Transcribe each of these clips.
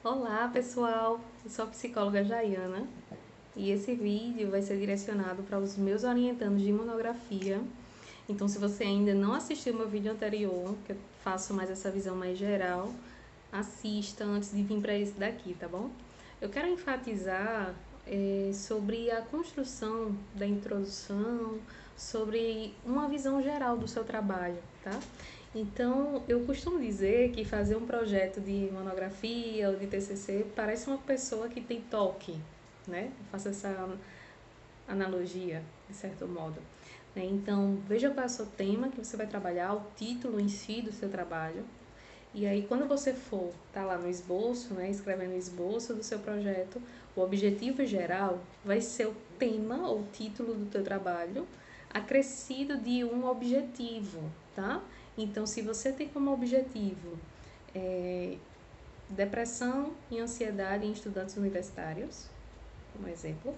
Olá pessoal, eu sou a psicóloga Jaiana e esse vídeo vai ser direcionado para os meus orientandos de monografia. Então, se você ainda não assistiu meu vídeo anterior, que eu faço mais essa visão mais geral, assista antes de vir para esse daqui, tá bom? Eu quero enfatizar sobre a construção da introdução, sobre uma visão geral do seu trabalho, tá? Então, eu costumo dizer que fazer um projeto de monografia ou de TCC parece uma pessoa que tem toque, né? Eu faço essa analogia, de certo modo. Então, veja qual é o seu tema que você vai trabalhar, o título em si do seu trabalho. E aí, quando você for tá lá no esboço, né, escrevendo o esboço do seu projeto, o objetivo geral vai ser o tema ou título do teu trabalho, acrescido de um objetivo, tá? Então, se você tem como objetivo depressão e ansiedade em estudantes universitários, como exemplo,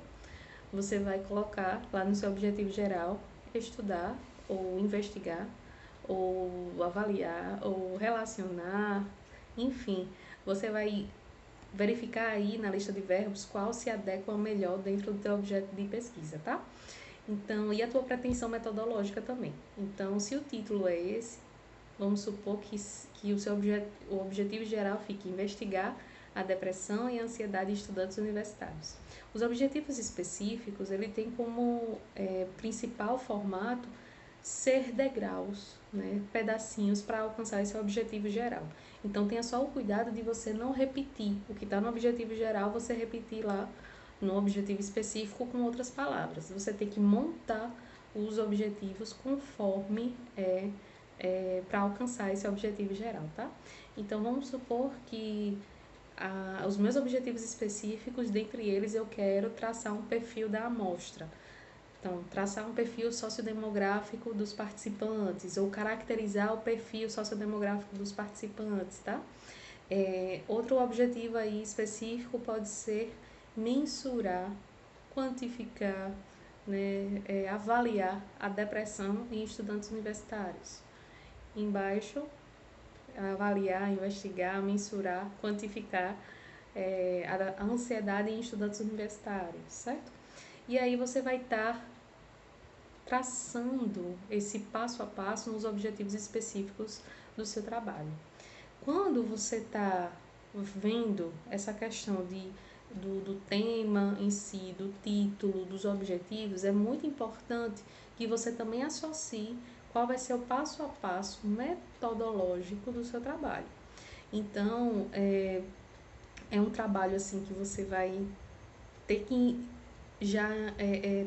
você vai colocar lá no seu objetivo geral estudar ou investigar ou avaliar ou relacionar, enfim, você vai verificar aí na lista de verbos qual se adequa melhor dentro do teu objeto de pesquisa, tá? Então, e a tua pretensão metodológica também. Então, se o título é esse, vamos supor que o objetivo geral fique investigar a depressão e a ansiedade em estudantes universitários. Os objetivos específicos, ele tem como principal formato ser degraus, né, pedacinhos para alcançar esse objetivo geral. Então tenha só o cuidado de você não repetir o que está no objetivo geral, você repetir lá no objetivo específico com outras palavras. Você tem que montar os objetivos conforme para alcançar esse objetivo geral, tá? Então vamos supor que os meus objetivos específicos, dentre eles eu quero traçar um perfil da amostra. Então, traçar um perfil sociodemográfico dos participantes ou caracterizar o perfil sociodemográfico dos participantes, tá? Outro objetivo aí específico pode ser mensurar, quantificar, né, avaliar a depressão em estudantes universitários. Embaixo, avaliar, investigar, mensurar, quantificar a ansiedade em estudantes universitários, certo? E aí você vai estar traçando esse passo a passo nos objetivos específicos do seu trabalho. Quando você está vendo essa questão do tema em si, do título, dos objetivos, é muito importante que você também associe qual vai ser o passo a passo metodológico do seu trabalho. Então, é um trabalho assim que você vai ter que já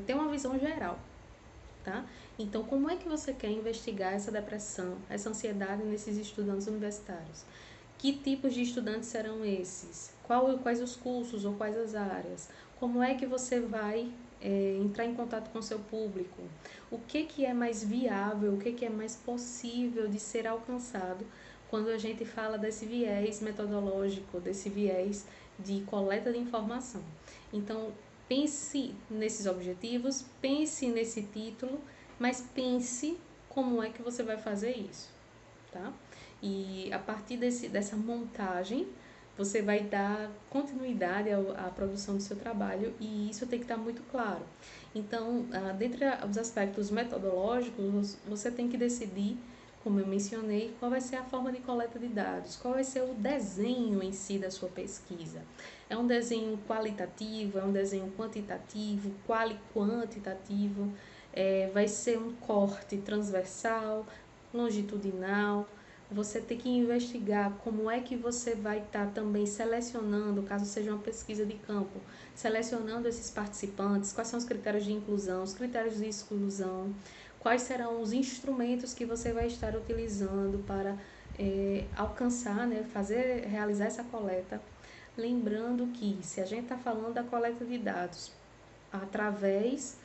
ter uma visão geral, tá? Então, como é que você quer investigar essa depressão, essa ansiedade nesses estudantes universitários? Que tipos de estudantes serão esses? Quais os cursos ou quais as áreas? Como é que você vai entrar em contato com o seu público? O que é mais viável, o que é mais possível de ser alcançado quando a gente fala desse viés metodológico, desse viés de coleta de informação? Então, pense nesses objetivos, pense nesse título, mas pense como é que você vai fazer isso, tá? E a partir dessa montagem, você vai dar continuidade à produção do seu trabalho e isso tem que estar muito claro. Então, dentre os aspectos metodológicos, você tem que decidir, como eu mencionei, qual vai ser a forma de coleta de dados, qual vai ser o desenho em si da sua pesquisa. É um desenho qualitativo, é um desenho quantitativo, quantitativo, vai ser um corte transversal, longitudinal. Você tem que investigar como é que você vai estar também selecionando, caso seja uma pesquisa de campo, selecionando esses participantes, quais são os critérios de inclusão, os critérios de exclusão, quais serão os instrumentos que você vai estar utilizando para alcançar, né, realizar essa coleta. Lembrando que se a gente está falando da coleta de dados através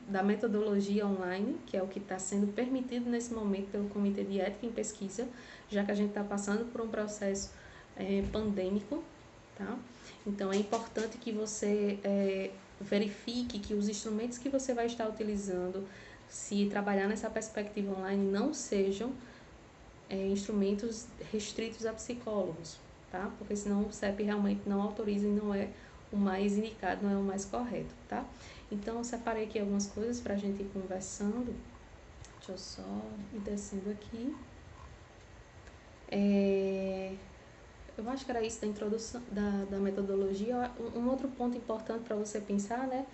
da metodologia online, que é o que está sendo permitido nesse momento pelo Comitê de Ética em Pesquisa, já que a gente está passando por um processo pandêmico, tá? Então é importante que você verifique que os instrumentos que você vai estar utilizando, se trabalhar nessa perspectiva online, não sejam instrumentos restritos a psicólogos, tá? Porque senão o CEP realmente não autoriza e não é o mais indicado, não é o mais correto, tá? Então, eu separei aqui algumas coisas pra gente ir conversando. Deixa eu só ir descendo aqui. Eu acho que era isso da introdução da metodologia. Um outro ponto importante para você pensar, né?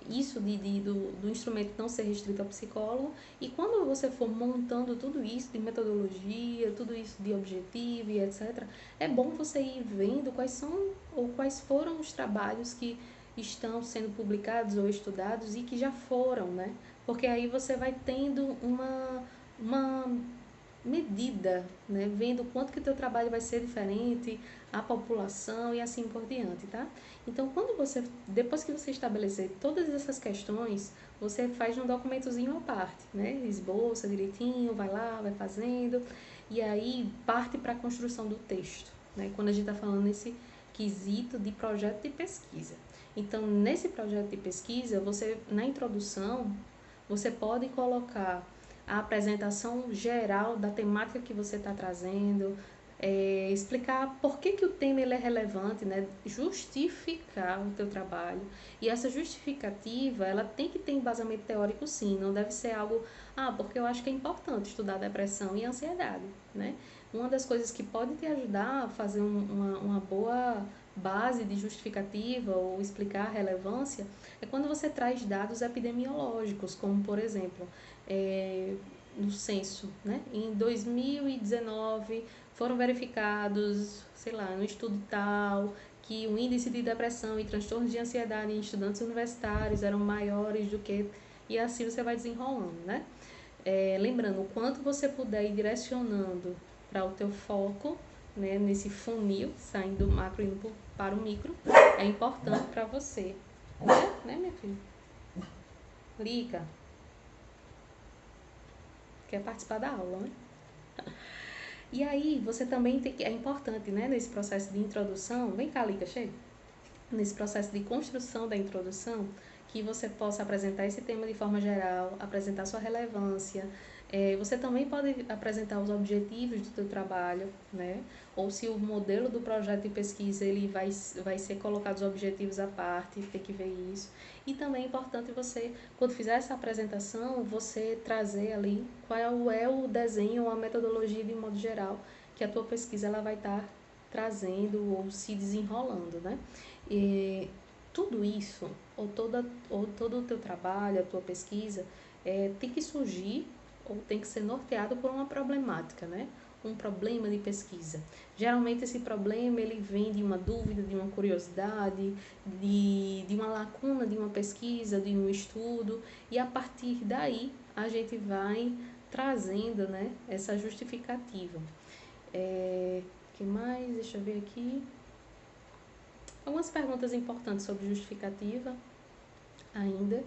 Isso do instrumento não ser restrito ao psicólogo. E quando você for montando tudo isso de metodologia, tudo isso de objetivo e etc., é bom você ir vendo quais são ou quais foram os trabalhos que estão sendo publicados ou estudados e que já foram, né? Porque aí você vai tendo uma medida, né? Vendo quanto que o teu trabalho vai ser diferente, a população e assim por diante, tá? Então, depois que você estabelecer todas essas questões, você faz um documentozinho à parte, né? Esboça direitinho, vai lá, vai fazendo, e aí parte para a construção do texto, né? Quando a gente está falando nesse quesito de projeto de pesquisa. Então, nesse projeto de pesquisa, na introdução, você pode colocar a apresentação geral da temática que você está trazendo, explicar por que o tema ele é relevante, né? Justificar o teu trabalho. E essa justificativa, ela tem que ter embasamento teórico sim, não deve ser algo, porque eu acho que é importante estudar depressão e ansiedade, né? Uma das coisas que pode te ajudar a fazer uma boa base de justificativa ou explicar a relevância é quando você traz dados epidemiológicos, como por exemplo, no censo, né? Em 2019 foram verificados, sei lá, no estudo tal, que o índice de depressão e transtornos de ansiedade em estudantes universitários eram maiores do que... E assim você vai desenrolando, né? Lembrando, o quanto você puder ir direcionando para o teu foco, né, nesse funil, saindo do macro e indo para o micro, é importante para você. Né, minha filha? Liga. Quer participar da aula, né? E aí, você também é importante, né, nesse processo de introdução, vem cá, Lica, chega, nesse processo de construção da introdução, que você possa apresentar esse tema de forma geral, apresentar sua relevância. Você também pode apresentar os objetivos do teu trabalho, né? Ou se o modelo do projeto de pesquisa ele vai ser colocado os objetivos à parte, tem que ver isso. E também é importante você, quando fizer essa apresentação, você trazer ali qual é o desenho ou a metodologia de modo geral que a tua pesquisa ela vai estar trazendo ou se desenrolando, né? E tudo isso, ou todo o teu trabalho, a tua pesquisa, tem que surgir ou tem que ser norteado por uma problemática, né? Um problema de pesquisa. Geralmente esse problema ele vem de uma dúvida, de uma curiosidade, de uma lacuna de uma pesquisa, de um estudo, e a partir daí a gente vai trazendo, né, essa justificativa. Que mais? Deixa eu ver aqui. Algumas perguntas importantes sobre justificativa ainda.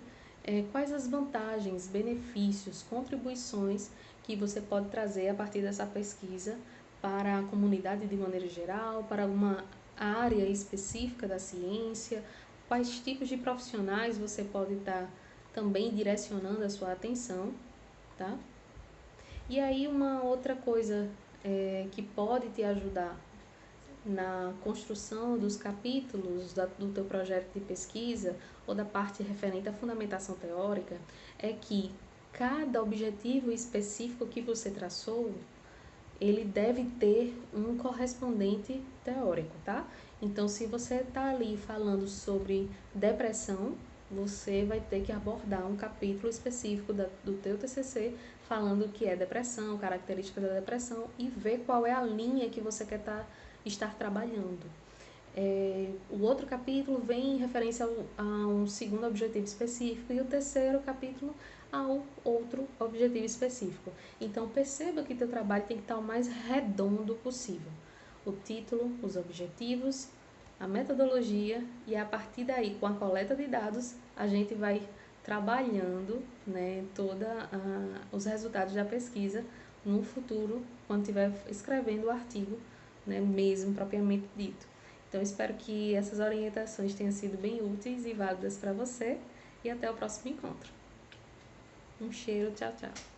Quais as vantagens, benefícios, contribuições que você pode trazer a partir dessa pesquisa para a comunidade de maneira geral, para alguma área específica da ciência? Quais tipos de profissionais você pode estar também direcionando a sua atenção, tá? E aí uma outra coisa que pode te ajudar na construção dos capítulos do teu projeto de pesquisa ou da parte referente à fundamentação teórica é que cada objetivo específico que você traçou, ele deve ter um correspondente teórico, tá? Então, se você está ali falando sobre depressão, você vai ter que abordar um capítulo específico do teu TCC falando o que é depressão, características da depressão e ver qual é a linha que você quer estar trabalhando. O outro capítulo vem em referência a um segundo objetivo específico e o terceiro capítulo ao outro objetivo específico. Então, perceba que teu trabalho tem que estar o mais redondo possível. O título, os objetivos, a metodologia e a partir daí, com a coleta de dados, a gente vai trabalhando, né, os resultados da pesquisa no futuro, quando estiver escrevendo o artigo, né, mesmo propriamente dito. Então, espero que essas orientações tenham sido bem úteis e válidas para você e até o próximo encontro. Um cheiro, tchau, tchau.